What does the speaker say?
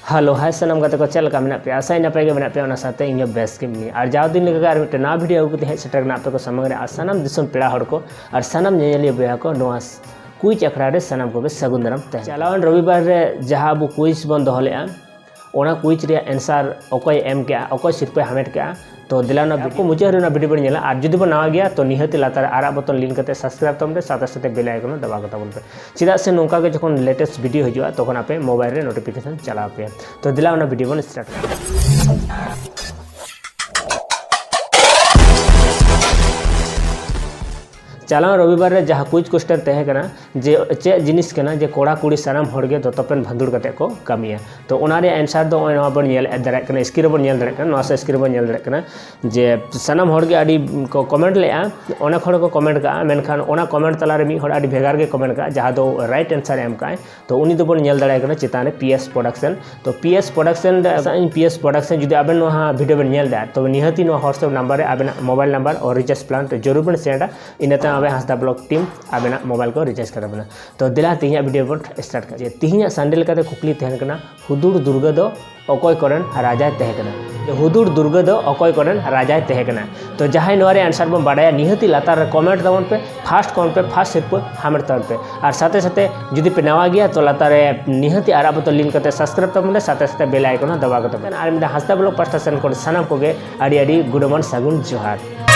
Hello hi सनम गाते को चल का मेना पे आशा नपाय गे मेना पे ओना साथे इन बेस के मिनी और जाव दिन लेकर आर मिटे ना वीडियो अगुते हेज सेटर ना पे को समग्र आ सनम दिसम पेड़ा हड़ को और सनम नेलिया बया को नोआ कुछ अखड़ा रे सनम को बे सगुन दाराम तहे चलावन रविवार रे जहां अब कुछ बन दोहलेआ ओना कुछ रे आंसर ओकोय एम के ओकोय सिरपे हमेट के तो दिलाना को मुझे ना वीडियो बन नेला और जुदी बन नवा गया तो निहति लातार आरा बटन लिंक करते सब्सक्राइब तमरे साथे साथे बेल आइकन दबा के तबन पे चिदा से नोका के जखन लेटेस्ट वीडियो हिजुआ तखन आपे मोबाइल रे नोटिफिकेशन चला पे तो दिलाना वीडियो बन स्टार्ट चला रविवार रे जहाँ कुछ क्वेश्चन तहे कना जे चे जिनिस कना जे कोड़ा कुड़ी सानाम हड़गे दोतोपेन भंदुड़ कते को कमिया तो ओनारे आंसर दो ओना बन नेल दरे कना स्क्रीन बन नेल दरे कना नोसा स्क्रीन बन नेल दरे कना जे सानाम हड़गे आडी को कमेंट लेआ ओना खड़ को कमेंट का मेनखान ओना कमेंट तला रे मी हड़ आडी भेगार गे कमेंट का जहाँ दो राइट आंसर एम का तो उनी दो बन नेल दरे कना चिताने पीएस प्रोडक्शन तो पीएस प्रोडक्शन जुदी आबेन नोहा वीडियो बन नेल दा तो निहति नो व्हाट्सएप नंबर रे आबेना मोबाइल नंबर और रिचार्ज प्लान तो जरूर बन सेंडा इनता आबे हासदा ब्लॉग टीम आबेना मोबाइल को रिचार्ज करबना तो दिला तिहिया वीडियो बन स्टार्ट कर तिहिया संडे लेकाते कुकली तहन कना हुदुड़ दुर्गा दो अकय करन राजा तहे कना हुदुड़ दुर्गा दो अकय करन राजा तहे कना तो जहां नोरे आंसर बम बाडाया निहति लातार कमेंट तबन पे फर्स्ट सिर्फ हामेर तबन पे और साथे साथे जुदी पे नवा गया तो लातार निहति आरा बतो लिंक करते सब्सक्राइब तबन साथे साथे बेल आइकन दबा के तबन और मिदा हासदा ब्लॉग पास्टा सेन को सनम को गे आडी आडी गुड मॉर्निंग सगुन जोहार।